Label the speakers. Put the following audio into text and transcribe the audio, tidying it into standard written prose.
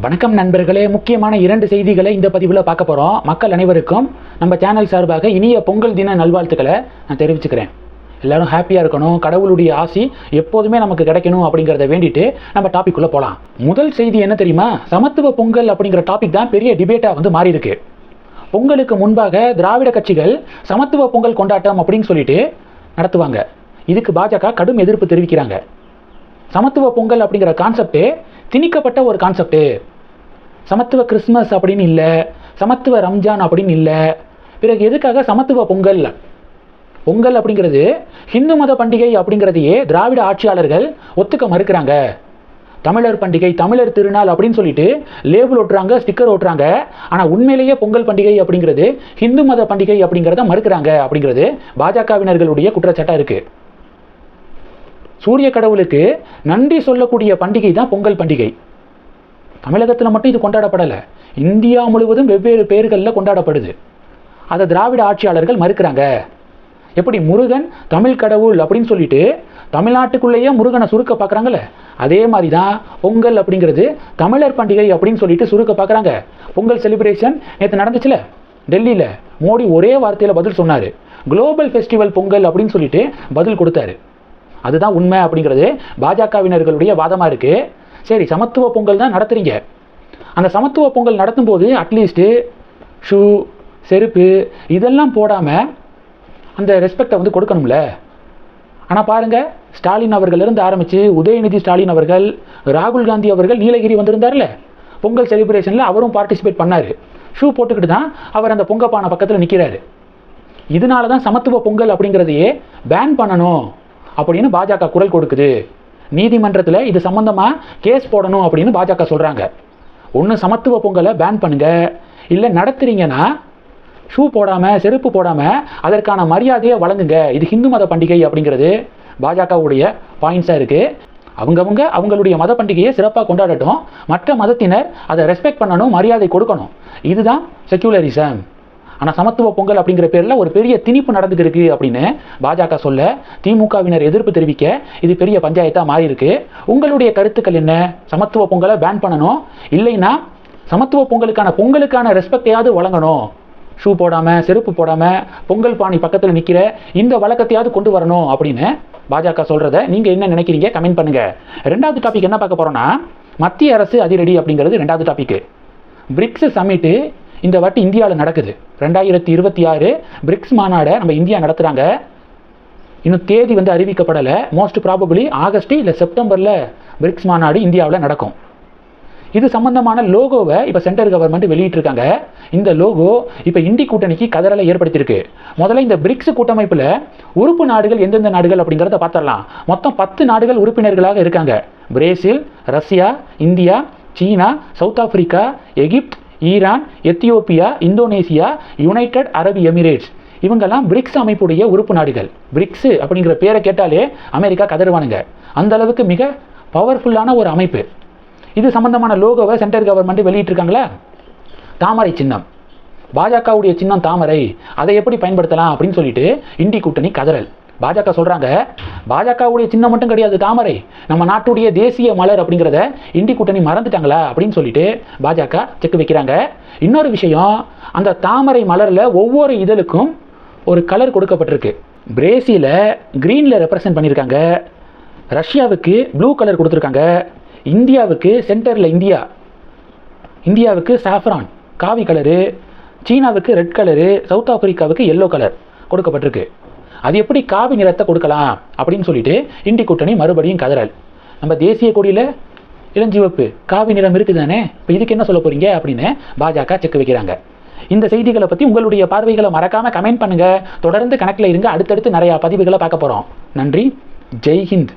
Speaker 1: வணக்கம் நண்பர்களே, முக்கியமான 2 செய்திகளை இந்த பதிவில் பார்க்க போகிறோம். மக்கள் அனைவருக்கும் நம்ம சேனல் சார்பாக இனிய பொங்கல் தின நல்வாழ்த்துக்களை நான் தெரிவிச்சுக்கிறேன். எல்லாரும் ஹாப்பியாக இருக்கணும், கடவுளுடைய ஆசி எப்போதுமே நமக்கு கிடைக்கணும் அப்படிங்கிறத வேண்டிட்டு நம்ம டாபிக் உள்ள போகலாம். முதல் செய்தி என்ன தெரியுமா? சமத்துவ பொங்கல் அப்படிங்கிற டாபிக் தான் பெரிய டிபேட்டாக மாறி இருக்கு. பொங்கலுக்கு முன்பாக திராவிட கட்சிகள் சமத்துவ பொங்கல் கொண்டாட்டம் அப்படின்னு சொல்லிட்டு நடத்துவாங்க. இதுக்கு பாஜக கடும் எதிர்ப்பு தெரிவிக்கிறாங்க. சமத்துவ பொங்கல் அப்படிங்கிற கான்செப்டே திணிக்கப்பட்ட ஒரு கான்செப்ட். சமத்துவ கிறிஸ்மஸ் அப்படின்னு இல்லை, சமத்துவ ரம்ஜான் அப்படின்னு இல்லை. பிறகு எதுக்காக சமத்துவ பொங்கல்? பொங்கல் அப்படிங்கிறது ஹிந்து மத பண்டிகை அப்படிங்கிறதையே திராவிட ஆட்சியாளர்கள் ஒத்துக்க மறுக்கிறாங்க. தமிழர் பண்டிகை, தமிழர் திருநாள் அப்படின்னு சொல்லிட்டு லேபிள் ஓட்டுறாங்க, ஸ்டிக்கர் ஓட்டுறாங்க. ஆனால் உண்மையிலேயே பொங்கல் பண்டிகை அப்படிங்கிறது ஹிந்து மத பண்டிகை அப்படிங்கிறத மறுக்கிறாங்க அப்படிங்கிறது பாஜகவினர்களுடைய குற்றச்சாட்டாக இருக்கு. சூரிய கடவுளுக்கு நன்றி சொல்லக்கூடிய பண்டிகை தான் பொங்கல் பண்டிகை. தமிழகத்தில் மட்டும் இது கொண்டாடப்படலை, இந்தியா முழுவதும் வெவ்வேறு பெயர்களில் கொண்டாடப்படுது. அதை திராவிட ஆட்சியாளர்கள் மறுக்கிறாங்க. எப்படி முருகன் தமிழ் கடவுள் அப்படின்னு சொல்லிட்டு தமிழ்நாட்டுக்குள்ளேயே முருகனை சுருக்க பார்க்குறாங்கல்ல, அதே மாதிரி தான் பொங்கல் அப்படிங்கிறது தமிழர் பண்டிகை அப்படின்னு சொல்லிட்டு சுருக்க பார்க்குறாங்க. பொங்கல் செலிப்ரேஷன் நேற்று நடந்துச்சுல டெல்லியில், மோடி ஒரே வார்த்தையில் பதில் சொன்னார். குளோபல் ஃபெஸ்டிவல் பொங்கல் அப்படின்னு சொல்லிட்டு பதில் கொடுத்தாரு. அதுதான் உண்மை அப்படிங்கிறது பாஜகவினர்களுடைய வாதமாக இருக்குது. சரி, சமத்துவ பொங்கல் தான் நடத்துறீங்க. அந்த சமத்துவ பொங்கல் நடத்தும் போது அட்லீஸ்ட்டு ஷூ, செருப்பு இதெல்லாம் போடாமல் அந்த ரெஸ்பெக்டை கொடுக்கணும்ல. ஆனால் பாருங்கள், ஸ்டாலின் அவர்களிருந்து ஆரம்பித்து உதயநிதி ஸ்டாலின் அவர்கள், ராகுல் காந்தி அவர்கள் நீலகிரி வந்திருந்தார்ல, பொங்கல் செலிப்ரேஷனில் அவரும் பார்ட்டிசிபேட் பண்ணார். ஷூ போட்டுக்கிட்டு தான் அவர் அந்த பொங்கப்பானை பக்கத்தில் நிற்கிறாரு. இதனால தான் சமத்துவ பொங்கல் அப்படிங்கிறதையே பேன் பண்ணணும் அப்படின்னு பாஜக குரல் கொடுக்குது. நீதிமன்றத்தில் இது சம்பந்தமாக கேஸ் போடணும் அப்படின்னு பாஜக சொல்கிறாங்க. ஒன்று சமத்துவ பொங்கலை பேன் பண்ணுங்க, இல்லை நடத்துறீங்கன்னா ஷூ போடாமல் செருப்பு போடாமல் அதற்கான மரியாதையை வழங்குங்க. இது ஹிந்து மத பண்டிகை அப்படிங்கிறது பாஜகவுடைய பாயிண்ட்ஸாக இருக்குது. அவங்களுடைய மத பண்டிகையை சிறப்பாக கொண்டாடட்டும், மற்ற மதத்தினர் அதை ரெஸ்பெக்ட் பண்ணணும், மரியாதை கொடுக்கணும். இதுதான் செக்யூலரிசம். ஆனால் சமத்துவ பொங்கல் அப்படிங்கிற பேரில் ஒரு பெரிய திணிப்பு நடந்துருக்கு அப்படின்னு பாஜக சொல்ல, திமுகவினர் எதிர்ப்பு தெரிவிக்க இது பெரிய பஞ்சாயத்தாக மாறி இருக்கு. உங்களுடைய கருத்துக்கள் என்ன? சமத்துவ பொங்கலை பேன் பண்ணணும், இல்லைன்னா சமத்துவ பொங்கலுக்கான ரெஸ்பெக்டையாவது வழங்கணும். ஷூ போடாமல் செருப்பு போடாமல் பொங்கல் பாணி பக்கத்தில் நிற்கிற இந்த வழக்கத்தையாவது கொண்டு வரணும் அப்படின்னு பாஜக சொல்கிறத நீங்கள் என்ன நினைக்கிறீங்க? கமெண்ட் பண்ணுங்கள். ரெண்டாவது டாபிக் என்ன பார்க்க போகிறோன்னா, மத்திய அரசு அதிரடி அப்படிங்கிறது ரெண்டாவது டாபிக். பிரிக்ஸ் சம்மிட்டு இந்த வாட்டி இந்தியாவில் நடக்குது. 2026 பிரிக்ஸ் மாநாடை நம்ம இந்தியா நடத்துகிறாங்க. இன்னும் தேதி அறிவிக்கப்படலை. மோஸ்ட் ப்ராபபிளி ஆகஸ்ட் இல்லை செப்டம்பரில் பிரிக்ஸ் மாநாடு இந்தியாவில் நடக்கும். இது சம்பந்தமான லோகோவை இப்போ சென்ட்ரல் கவர்மெண்ட் வெளியிட்டிருக்காங்க. இந்த லோகோ இப்போ இண்டி கூட்டணிக்கு கதறலை ஏற்படுத்தியிருக்கு. முதல்ல இந்த பிரிக்ஸ் கூட்டமைப்பில் உறுப்பு நாடுகள் எந்தெந்த நாடுகள் அப்படிங்கிறத பார்த்துடலாம். மொத்தம் 10 நாடுகள் உறுப்பினர்களாக இருக்காங்க. பிரேசில், ரஷ்யா, இந்தியா, சீனா, South Africa, Egypt, Iran, Ethiopia, Indonesia, United Arab Emirates, இவங்கெல்லாம் பிரிக்ஸ் அமைப்புடைய உறுப்பு நாடுகள். பிரிக்ஸ் அப்படிங்கிற பேரை கேட்டாலே அமெரிக்கா கதறுவானுங்க. அந்த அளவுக்கு மிக பவர்ஃபுல்லான ஒரு அமைப்பு. இது சம்பந்தமான லோகோவை சென்ட்ரல் கவர்மெண்ட் வெளியிட்டிருக்காங்களா? தாமரை சின்னம், பாஜகவுடைய சின்னம் தாமரை, அதை எப்படி பயன்படுத்தலாம் அப்படின்னு சொல்லிட்டு இண்டி கூட்டணி கதறல். பாஜக சொல்கிறாங்க, பாஜகவுடைய சின்னம் மட்டும் கிடையாது தாமரை, நம்ம நாட்டுடைய தேசிய மலர் அப்படிங்கிறத இண்டி கூட்டணி மறந்துட்டாங்களா அப்படின்னு சொல்லிட்டு பாஜக செக் வைக்கிறாங்க. இன்னொரு விஷயம், அந்த தாமரை மலரில் ஒவ்வொரு இதழுக்கும் ஒரு கலர் கொடுக்கப்பட்டிருக்கு. பிரேசில கிரீனில் ரெப்ரசன்ட் பண்ணியிருக்காங்க, ரஷ்யாவுக்கு ப்ளூ கலர் கொடுத்துருக்காங்க, இந்தியாவுக்கு சென்டரில் இந்தியாவுக்கு சாஃப்ரான் காவி கலரு, சீனாவுக்கு ரெட் கலரு, சவுத் ஆப்பிரிக்காவுக்கு எல்லோ கலர் கொடுக்கப்பட்டிருக்கு. அது எப்படி காவி நிறத்தை கொடுக்கலாம் அப்படின்னு சொல்லிட்டு இண்டி கூட்டணி மறுபடியும் கதறல். நம்ம தேசிய கொடியில் இளஞ்சிவப்பு காவி நிறம் இருக்குது தானே, இப்போ இதுக்கு என்ன சொல்ல போகிறீங்க அப்படின்னு பாஜக செக் வைக்கிறாங்க. இந்த செய்திகளை பற்றி உங்களுடைய பார்வைகளை மறக்காமல் கமெண்ட் பண்ணுங்கள். தொடர்ந்து கணக்கில் இருங்க. அடுத்தடுத்து நிறையா பதிவுகளை பார்க்க போகிறோம். நன்றி. ஜெய் ஹிந்த்.